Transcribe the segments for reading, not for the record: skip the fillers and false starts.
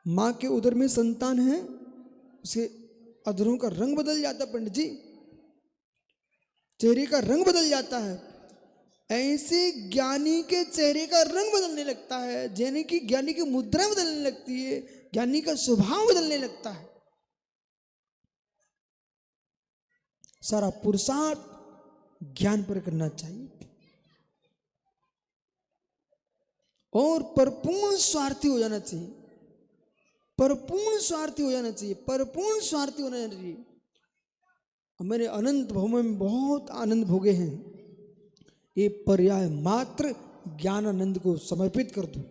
माँ के उदर में संतान है, उसके अधरों का रंग बदल जाता है पंडित जी, चेहरे का रंग बदल जाता है। ऐसे ज्ञानी के चेहरे का रंग बदलने लगता है, ज्ञानी की मुद्रा बदलने लगती है, ज्ञानी का स्वभाव बदलने लगता है। सारा पुरुषार्थ ज्ञान पर करना चाहिए और परिपूर्ण स्वार्थी हो जाना चाहिए, परिपूर्ण स्वार्थी हो जाना चाहिए, परिपूर्ण स्वार्थी होना चाहिए। मैंने अनंत भवों में बहुत आनंद भोगे हैं, ये पर्याय मात्र ज्ञानानंद को समर्पित कर दो।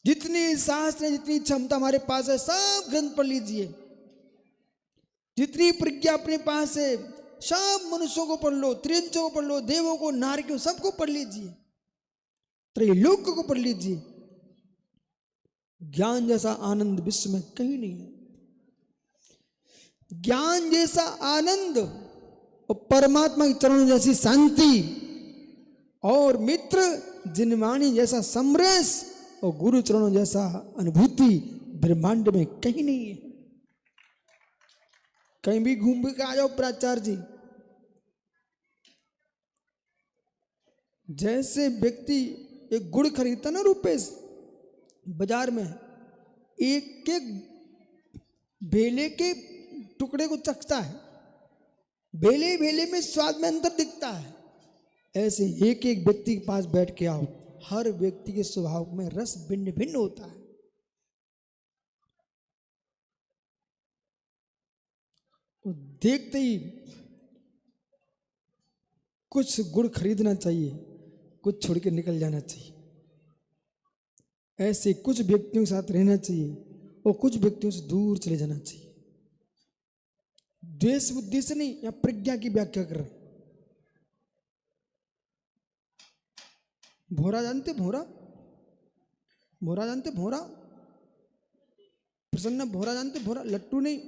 जितने शास्त्र, जितनी क्षमता हमारे पास है, सब ग्रंथ पढ़ लीजिए। जितनी प्रज्ञा अपने पास है, सब मनुष्यों को पढ़ लो, त्रियंचों को पढ़ लो, देवों को, नारकियों, सबको पढ़ लीजिए, त्रैलोक को पढ़ लीजिए। ज्ञान जैसा आनंद विश्व में कहीं नहीं है। ज्ञान जैसा आनंद और परमात्मा के चरणों जैसी शांति और मित्र जिनवाणी जैसा समरस और गुरु चरणों जैसा अनुभूति ब्रह्मांड में कहीं नहीं है। कहीं भी घूम के आ जाओ प्राचार्य जी, जैसे व्यक्ति एक गुड़ खरीदता ना रुपेश बाजार में, एक एक बेले के टुकड़े को चखता है, बेले बेले में स्वाद में अंतर दिखता है। ऐसे एक एक व्यक्ति के पास बैठ के आओ, हर व्यक्ति के स्वभाव में रस भिन्न भिन्न होता है। तो देखते ही कुछ गुड़ खरीदना चाहिए, कुछ छोड़ के निकल जाना चाहिए। ऐसे कुछ व्यक्तियों के साथ रहना चाहिए और कुछ व्यक्तियों से दूर चले जाना चाहिए। द्वेष बुद्धि से नहीं, या प्रज्ञा की व्याख्या कर रहे। भोरा जानते, भोरा, भोरा जानते, भोरा, प्रसन्न भोरा जानते, भोरा, लट्टू नहीं,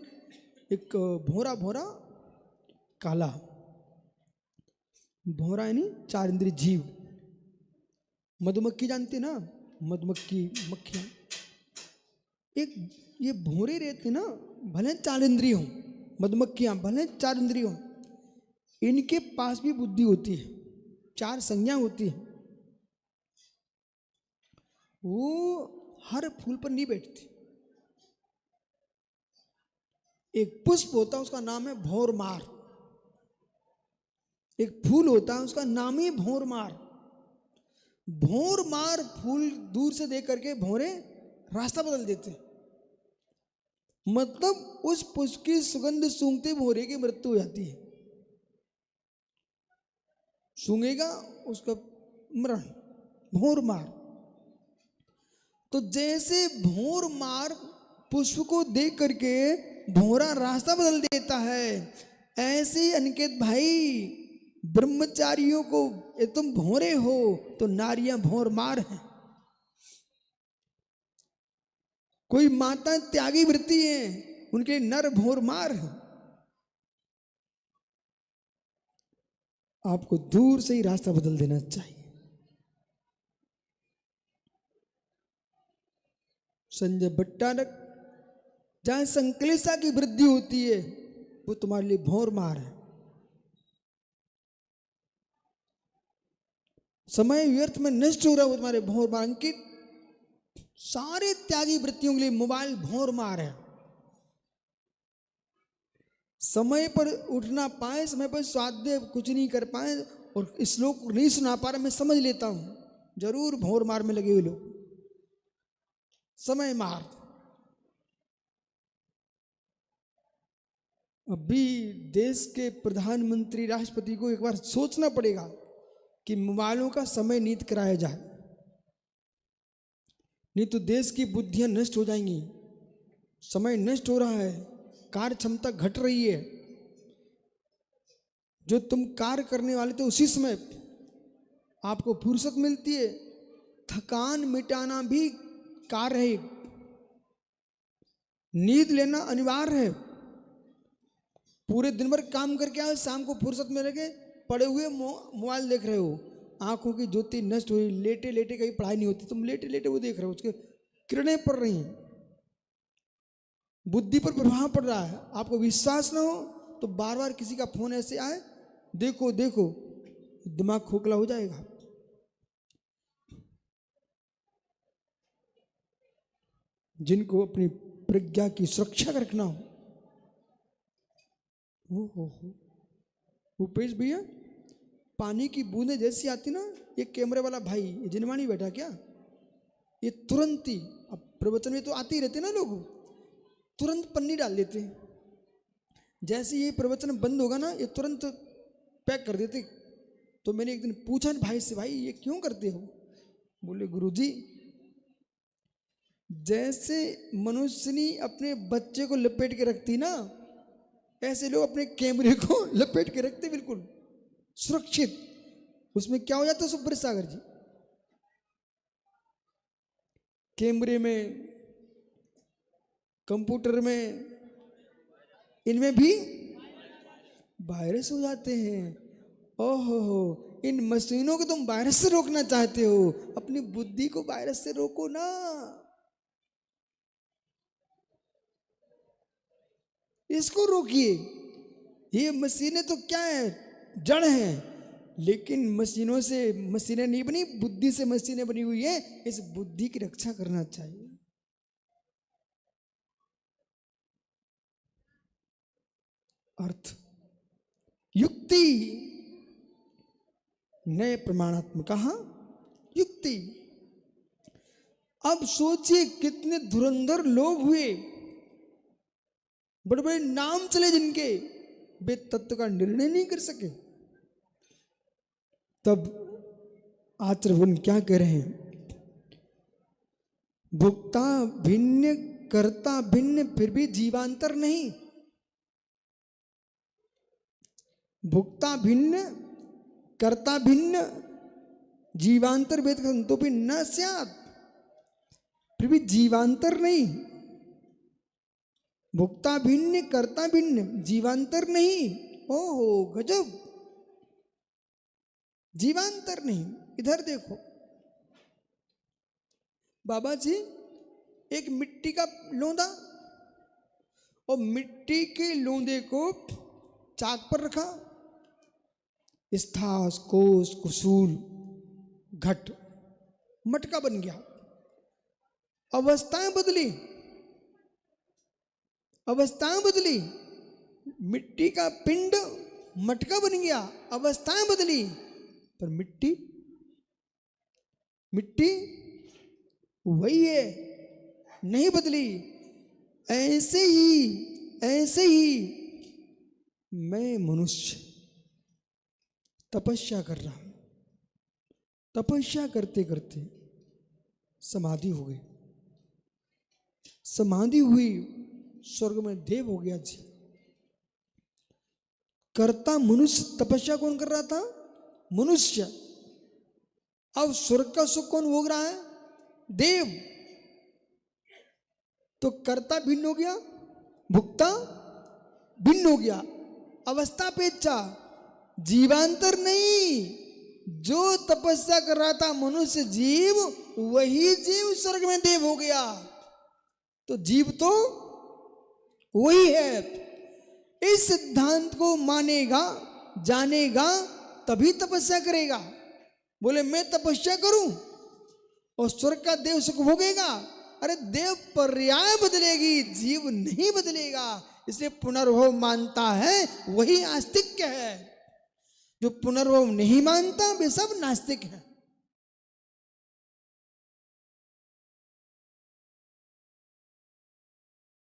एक भोरा, भोरा काला, भोरा यानी चार इंद्रिय जीव। मधुमक्खी जानते ना, मधुमक्खी, मक्खियां, एक ये भोरे रहते ना, भले चार इंद्रिय हो, मधुमक्खियां भले चार इंद्रिय हो, इनके पास भी बुद्धि होती है, चार संज्ञा होती है। वो हर फूल पर नहीं बैठती। एक पुष्प होता है, उसका नाम है भौरमार। एक फूल होता है, उसका नाम ही भौरमार। भौरमार फूल दूर से देख करके भौरे रास्ता बदल देते, मतलब उस पुष्प की सुगंध सूंघते भौरे की मृत्यु हो जाती है। सूंघेगा उसका मरण, भौरमार। तो जैसे भौरमार पुष्प को देख करके भौरा रास्ता बदल देता है, ऐसे अनिकेत भाई ब्रह्मचारियों को, ये तुम भौरे हो तो नारियां भौरमार हैं। कोई माता त्यागी वृत्ति है, उनके नर भौरमार हैं। आपको दूर से ही रास्ता बदल देना चाहिए। संजय भट्टारक, जहां संकलेशा की वृद्धि होती है वो तुम्हारे लिए भौरमार है। समय व्यर्थ में नष्ट हो रहा है वो तुम्हारे भौरमार। अंकित, सारे त्यागी वृत्तियों के लिए मोबाइल भौरमार है। समय पर उठ ना पाए, समय पर स्वाध्याय कुछ नहीं कर पाए और श्लोक नहीं सुना पा रहे, मैं समझ लेता हूं, जरूर भौरमार में लगे हुए लोग, समय मार। अभी देश के प्रधानमंत्री, राष्ट्रपति को एक बार सोचना पड़ेगा कि मोबाइलों का समय नीत कराया जाए, नहीं तो देश की बुद्धियां नष्ट हो जाएंगी। समय नष्ट हो रहा है, कार्य क्षमता घट रही है। जो तुम कार्य करने वाले थे उसी समय आपको फुर्सत मिलती है। थकान मिटाना भी कार्य है, नींद लेना अनिवार्य है। पूरे दिन भर काम करके आओ, शाम को फुर्सत में रह के पड़े हुए मोबाइल देख रहे हो, आंखों की ज्योति नष्ट हुई, लेटे लेटे कहीं पढ़ाई नहीं होती, तुम लेटे लेटे वो देख रहे हो, उसके किरणें पड़ रही हैं, बुद्धि पर प्रभाव पड़ रहा है, आपको विश्वास ना हो तो बार बार किसी का फोन ऐसे आए, देखो देखो, दिमाग खोखला हो जाएगा। जिनको अपनी प्रज्ञा की सुरक्षा रखना हो, भूपेश भैया, पानी की बूंदें जैसी आती ना, ये कैमरे वाला भाई, ये जिनवानी बैठा क्या, ये तुरंत ही, अब प्रवचन में तो आते ही रहते ना लोग, तुरंत पन्नी डाल देते। जैसे ये प्रवचन बंद होगा ना, ये तुरंत पैक कर देते। तो मैंने एक दिन पूछा भाई से, भाई ये क्यों करते हो? बोले गुरुजी, जैसे मनुष्यनी अपने बच्चे को लपेट के रखती ना, ऐसे लोग अपने कैमरे को लपेट के रखते, बिल्कुल सुरक्षित। उसमें क्या हो जाता है सुब्रत सागर जी, कैमरे में, कंप्यूटर में, इनमें भी वायरस हो जाते हैं। ओहो, इन मशीनों को तुम वायरस से रोकना चाहते हो, अपनी बुद्धि को वायरस से रोको ना। इसको रोकिए। ये मशीनें तो क्या है, जड़ हैं, लेकिन मशीनों से मशीनें नहीं बनी, बुद्धि से मशीनें बनी हुई है। इस बुद्धि की रक्षा करना चाहिए। अर्थ युक्ति, नए प्रमाणात्मक कहा युक्ति। अब सोचिए कितने धुरंधर लोग हुए, बड़े बड़े नाम चले जिनके, वे तत्व का निर्णय नहीं कर सके। तब आचरण क्या कह रहे हैं? भुक्ता भिन्न कर्ता भिन्न, फिर भी जीवांतर नहीं। भुक्ता भिन्न कर्ता भिन्न, जीवांतर वेद संतोपि न स्यात्, फिर भी जीवांतर नहीं। भुक्ता भिन्न कर्ता भिन्न, जीवांतर नहीं। ओहो गजब, जीवांतर नहीं। इधर देखो बाबा जी, एक मिट्टी का लोंदा, और मिट्टी के लोंदे को चाक पर रखा, स्थास कोस कुसूल घट मटका बन गया। अवस्थाएं बदली, अवस्थाएं बदली, मिट्टी का पिंड मटका बन गया, अवस्थाएं बदली, पर मिट्टी मिट्टी वही है, नहीं बदली। ऐसे ही मैं मनुष्य तपस्या कर रहा हूं, तपस्या करते करते समाधि हो गई, समाधि हुई, स्वर्ग में देव हो गया जी। कर्ता मनुष्य, तपस्या कौन कर रहा था? मनुष्य। अब स्वर्ग का सुख कौन भोग रहा है? देव। तो कर्ता भिन्न हो गया, भुक्ता भिन्न हो गया, अवस्था पेच्छा, जीवांतर नहीं। जो तपस्या कर रहा था मनुष्य जीव, वही जीव स्वर्ग में देव हो गया। तो जीव तो वही है। इस सिद्धांत को मानेगा, जानेगा, तभी तपस्या करेगा। बोले मैं तपस्या करूं और स्वर्ग का देव सुख भोगेगा, अरे देव पर्याय बदलेगी, जीव नहीं बदलेगा। इसलिए पुनर्भव मानता है वही आस्तिक है, जो पुनर्भव नहीं मानता वे सब नास्तिक है।